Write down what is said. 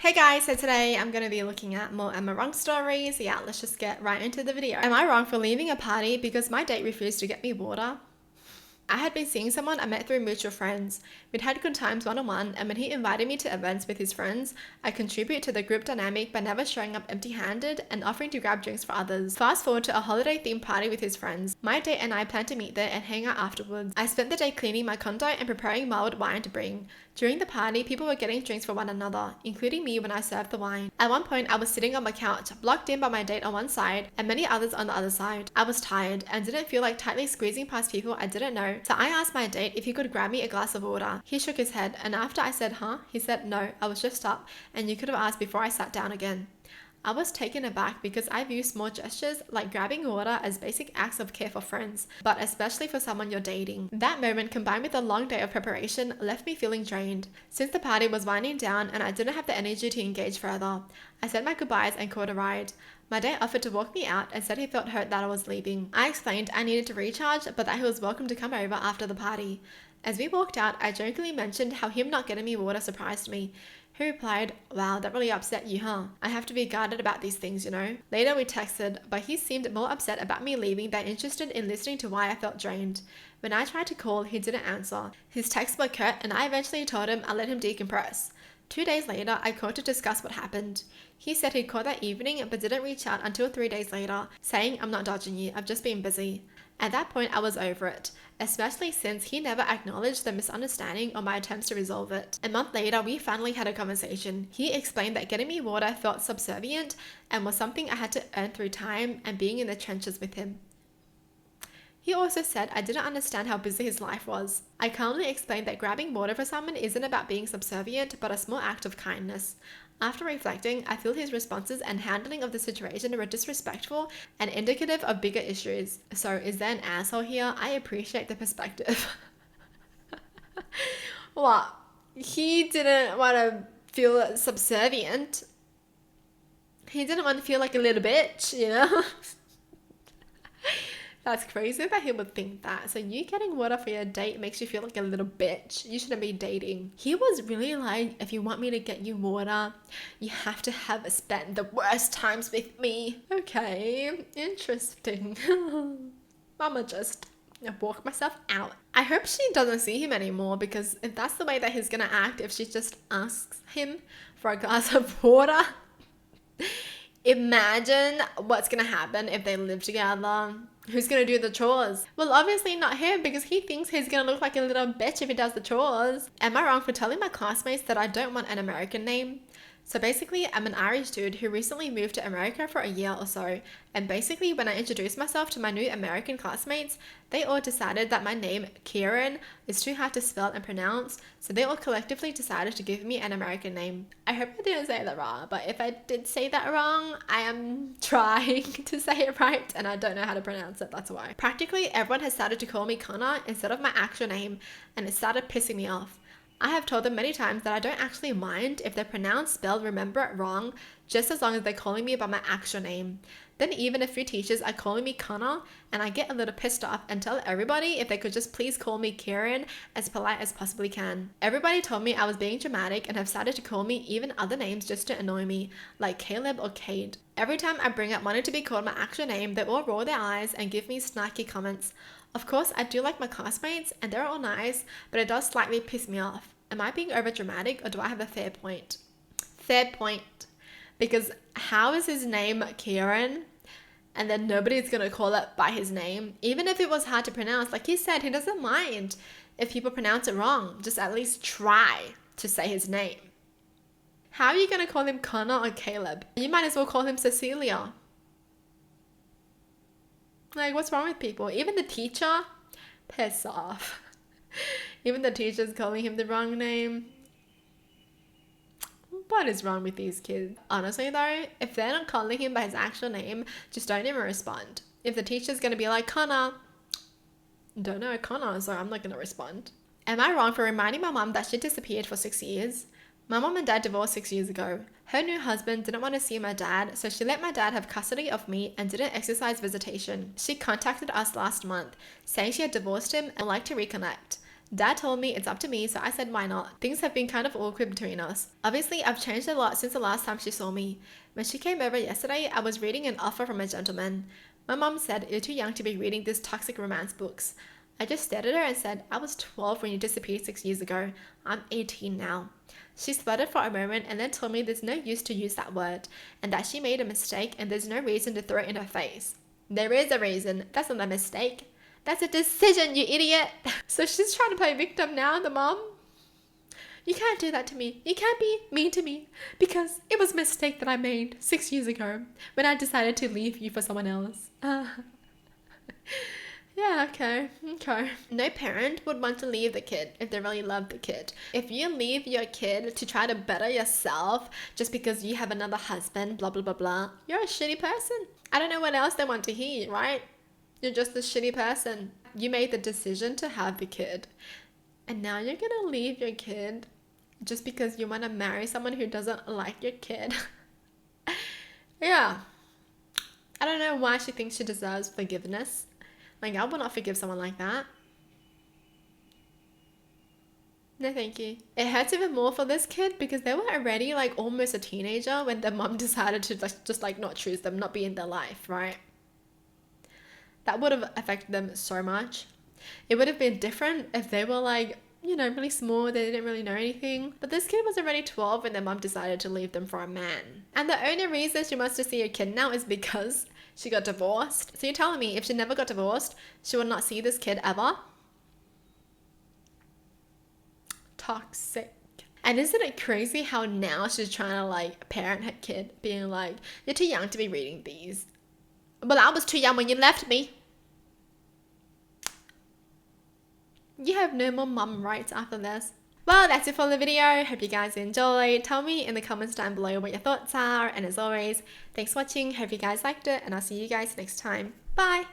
Hey guys, so today I'm going to be looking at more Am I Wrong stories. Yeah, let's just get right into the video. Am I wrong for leaving a party because my date refused to get me water? I had been seeing someone I met through mutual friends. We'd had good times one-on-one, and when he invited me to events with his friends, I contribute to the group dynamic by never showing up empty-handed and offering to grab drinks for others. Fast forward to a holiday-themed party with his friends. My date and I planned to meet there and hang out afterwards. I spent the day cleaning my condo and preparing mulled wine to bring. During the party, people were getting drinks for one another, including me when I served the wine. At one point, I was sitting on my couch, blocked in by my date on one side and many others on the other side. I was tired and didn't feel like tightly squeezing past people I didn't know, so I asked my date if he could grab me a glass of water. He shook his head, and after I said, huh? He said, no, I was just up, and you could have asked before I sat down again. I was taken aback because I view small gestures like grabbing water as basic acts of care for friends, but especially for someone you're dating. That moment, combined with a long day of preparation, left me feeling drained. Since the party was winding down and I didn't have the energy to engage further, I said my goodbyes and called a ride. My date offered to walk me out and said he felt hurt that I was leaving. I explained I needed to recharge, but that he was welcome to come over after the party. As we walked out, I jokingly mentioned how him not getting me water surprised me. He replied, wow, that really upset you, huh? I have to be guarded about these things, you know? Later we texted, but he seemed more upset about me leaving than interested in listening to why I felt drained. When I tried to call, he didn't answer. His texts were curt, and I eventually told him I let him decompress. 2 days later, I called to discuss what happened. He said he'd called that evening but didn't reach out until 3 days later, saying, I'm not dodging you, I've just been busy. At that point, I was over it, especially since he never acknowledged the misunderstanding or my attempts to resolve it. A month later, we finally had a conversation. He explained that getting me water felt subservient and was something I had to earn through time and being in the trenches with him. He also said I didn't understand how busy his life was. I calmly explained that grabbing water for someone isn't about being subservient, but a small act of kindness. After reflecting, I feel his responses and handling of the situation were disrespectful and indicative of bigger issues. So is there an asshole here? I appreciate the perspective. What? He didn't want to feel subservient. He didn't want to feel like a little bitch, you know? That's crazy that he would think that. So you getting water for your date makes you feel like a little bitch. You shouldn't be dating. He was really like, if you want me to get you water, you have to have spent the worst times with me. Okay, interesting. I'ma just walk myself out. I hope she doesn't see him anymore, because if that's the way that he's gonna act, if she just asks him for a glass of water, imagine what's gonna happen if they live together. Who's gonna do the chores? Well, obviously not him, because he thinks he's gonna look like a little bitch if he does the chores. Am I wrong for telling my classmates that I don't want an American name? So basically, I'm an Irish dude who recently moved to America for a year or so, and basically when I introduced myself to my new American classmates, they all decided that my name, Kieran, is too hard to spell and pronounce, so they all collectively decided to give me an American name. I hope I didn't say that wrong, but if I did say that wrong, I am trying to say it right, and I don't know how to pronounce it, that's why. Practically everyone has started to call me Connor instead of my actual name, and it started pissing me off. I have told them many times that I don't actually mind if they pronounce, spell, remember it wrong, just as long as they're calling me by my actual name. Then even a few teachers are calling me Connor, and I get a little pissed off and tell everybody if they could just please call me Kieran as polite as possibly can. Everybody told me I was being dramatic and have started to call me even other names just to annoy me, like Caleb or Cade. Every time I bring up wanting to be called my actual name, they all roll their eyes and give me snarky comments. Of course, I do like my classmates, and they're all nice, but it does slightly piss me off. Am I being over dramatic, or do I have a fair point? Fair point. Because how is his name Kieran, and then nobody's going to call it by his name? Even if it was hard to pronounce, like he said, he doesn't mind if people pronounce it wrong. Just at least try to say his name. How are you going to call him Connor or Caleb? You might as well call him Cecilia. Like, what's wrong with people? Even the teacher, piss off. Even the teacher's calling him the wrong name. What is wrong with these kids? Honestly though, if they're not calling him by his actual name, just don't even respond. If the teacher's going to be like, Connor, don't know Connor, so I'm not going to respond. Am I wrong for reminding my mum that she disappeared for 6 years? My mom and dad divorced 6 years ago. Her new husband didn't want to see my dad, so she let my dad have custody of me and didn't exercise visitation. She contacted us last month, saying she had divorced him and would like to reconnect. Dad told me it's up to me, so I said why not. Things have been kind of awkward between us. Obviously, I've changed a lot since the last time she saw me. When she came over yesterday, I was reading an offer from a gentleman. My mom said you're too young to be reading these toxic romance books. I just stared at her and said, I was 12 when you disappeared 6 years ago. I'm 18 now. She sputtered for a moment and then told me there's no use to use that word and that she made a mistake and there's no reason to throw it in her face. There is a reason. That's not a mistake. That's a decision, you idiot. So she's trying to play victim now, the mom. You can't do that to me. You can't be mean to me because it was a mistake that I made 6 years ago when I decided to leave you for someone else. Yeah, okay. No parent would want to leave the kid if they really love the kid. If you leave your kid to try to better yourself just because you have another husband, blah, blah, blah, blah, you're a shitty person. I don't know what else they want to hear, right? You're just a shitty person. You made the decision to have the kid. And now you're gonna leave your kid just because you want to marry someone who doesn't like your kid. Yeah. I don't know why she thinks she deserves forgiveness. Like, I would not forgive someone like that. No, thank you. It hurts even more for this kid because they were already like almost a teenager when their mom decided to just not choose them, not be in their life, right? That would have affected them so much. It would have been different if they were like, you know, really small, they didn't really know anything. But this kid was already 12 when their mom decided to leave them for a man. And the only reason she wants to see her kid now is because she got divorced. So you're telling me if she never got divorced, she would not see this kid ever? Toxic. And isn't it crazy how now she's trying to like parent her kid, being like, you're too young to be reading these. Well, I was too young when you left me. You have no more mum rights after this. Well, that's it for the video. Hope you guys enjoyed. Tell me in the comments down below what your thoughts are. And as always, thanks for watching. Hope you guys liked it. And I'll see you guys next time. Bye.